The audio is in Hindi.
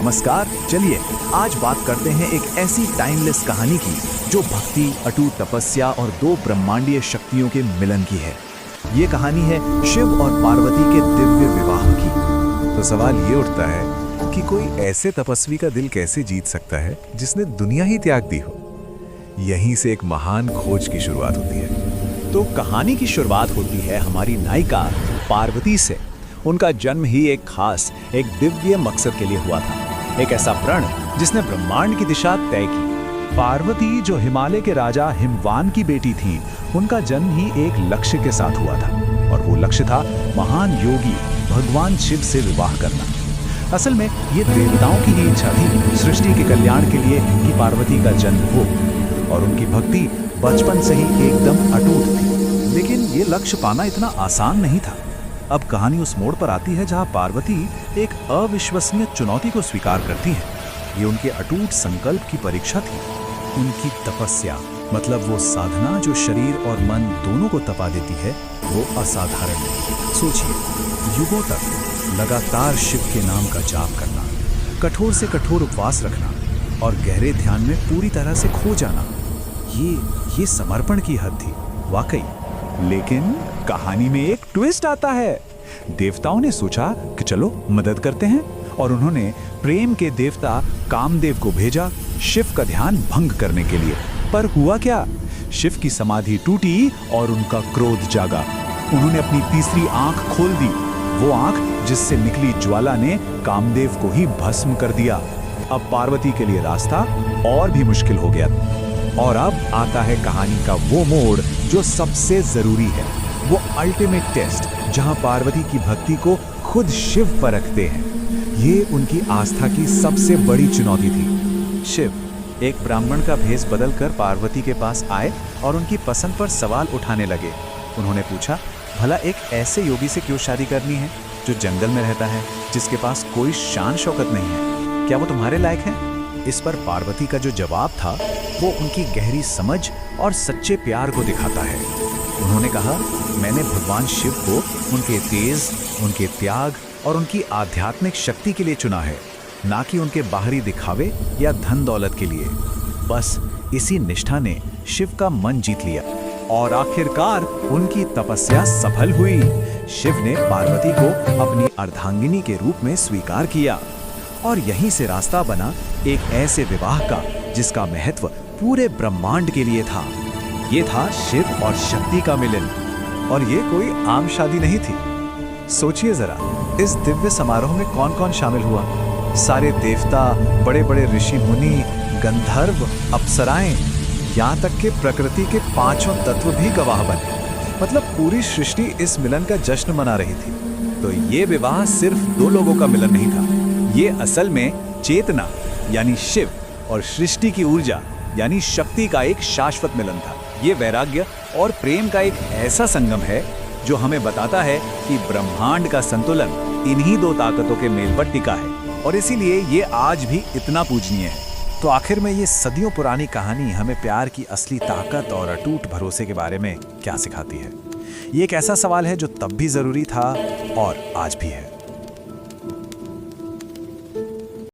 नमस्कार। चलिए आज बात करते हैं एक ऐसी टाइमलेस कहानी की जो भक्ति, अटूट तपस्या और दो ब्रह्मांडीय शक्तियों के मिलन की है। ये कहानी है शिव और पार्वती के दिव्य विवाह की। तो सवाल ये उठता है कि कोई ऐसे तपस्वी का दिल कैसे जीत सकता है जिसने दुनिया ही त्याग दी हो। यहीं से एक महान खोज की शुरुआत होती है। तो कहानी की शुरुआत होती है हमारी नायिका पार्वती से। उनका जन्म ही एक खास, एक दिव्य मकसद के लिए हुआ था, एक ऐसा प्रण जिसने ब्रह्मांड की दिशा तय की। पार्वती जो हिमालय के राजा हिमवान की बेटी थी, उनका जन्म ही एक लक्ष्य के साथ हुआ था, और वो लक्ष्य था महान योगी भगवान शिव से विवाह करना। असल में ये देवताओं की ही इच्छा थी सृष्टि के कल्याण के लिए कि पार्वती का जन्म हो, और उनकी भक्ति बचपन से ही एकदम अटूट थी। लेकिन ये लक्ष्य पाना इतना आसान नहीं था। अब कहानी उस मोड़ पर आती है जहां पार्वती एक अविश्वसनीय चुनौती को स्वीकार करती है। ये उनके अटूट संकल्प की परीक्षा थी। उनकी तपस्या, मतलब वो साधना जो शरीर और मन दोनों को तपा देती है, वो असाधारण है। सोचिए, युगों तक लगातार शिव के नाम का जाप करना, कठोर से कठोर उपवास रखना और गहरे ध्यान में पूरी तरह से खो जाना, ये समर्पण की हद थी वाकई। लेकिन कहानी में एक ट्विस्ट आता है। देवताओं ने सोचा कि चलो मदद करते हैं, और उन्होंने प्रेम के देवता कामदेव को भेजा शिव का ध्यान भंग करने के लिए। पर हुआ क्या? शिव की समाधि टूटी और उनका क्रोध जागा। उन्होंने अपनी तीसरी आंख खोल दी, वो आंख जिससे निकली ज्वाला ने कामदेव को ही भस्म कर दिया। अब पार्वती के लिए रास्ता और भी मुश्किल हो गया। और अब आता है कहानी का वो मोड़ जो सबसे जरूरी है, वो अल्टीमेट टेस्ट, जहां पार्वती की भक्ति को खुद शिव परखते हैं। ये उनकी आस्था की सबसे बड़ी चुनौती थी। शिव एक ब्राह्मण का भेष बदलकर पार्वती के पास आए और उनकी पसंद पर सवाल उठाने लगे। उन्होंने पूछा, भला एक ऐसे योगी से क्यों शादी करनी है जो जंगल में रहता है, जिसके पास कोई शान शौकत नहीं है? क्या वो तुम्हारे लायक है? इस पर पार्वती का जो जवाब था वो उनकी गहरी समझ और सच्चे प्यार को दिखाता है। उन्होंने कहा, मैंने भगवान शिव को उनके तेज, उनके त्याग और उनकी आध्यात्मिक शक्ति के लिए चुना है, ना कि उनके बाहरी दिखावे या धन दौलत के लिए। बस इसी निष्ठा ने शिव का मन जीत लिया, और आखिरकार उनकी तपस्या सफल हुई। शिव ने पार्वती को अपनी अर्धांगिनी के रूप में स्वीकार किया, और यहीं से रास्ता बना एक ऐसे विवाह का जिसका महत्व पूरे ब्रह्मांड के लिए था। ये था शिव और शक्ति का मिलन, और ये कोई आम शादी नहीं थी। सोचिए जरा, इस दिव्य समारोह में कौन कौन शामिल हुआ? सारे देवता, बड़े बड़े ऋषि मुनि, गंधर्व, अप्सराएं, यहाँ तक के प्रकृति के पांचों तत्व भी गवाह बने। मतलब पूरी सृष्टि इस मिलन का जश्न मना रही थी। तो ये विवाह सिर्फ दो लोगों का मिलन नहीं था, ये असल में चेतना यानी शिव और सृष्टि की ऊर्जा यानी शक्ति का एक शाश्वत मिलन था। ये वैराग्य और प्रेम का एक ऐसा संगम है जो हमें बताता है कि ब्रह्मांड का संतुलन इन्हीं दो ताकतों के मेल पर टिका है, और इसीलिए ये आज भी इतना पूजनीय है। तो आखिर में ये सदियों पुरानी कहानी हमें प्यार की असली ताकत और अटूट भरोसे के बारे में क्या सिखाती है? ये एक ऐसा सवाल है जो तब भी जरूरी था और आज भी है।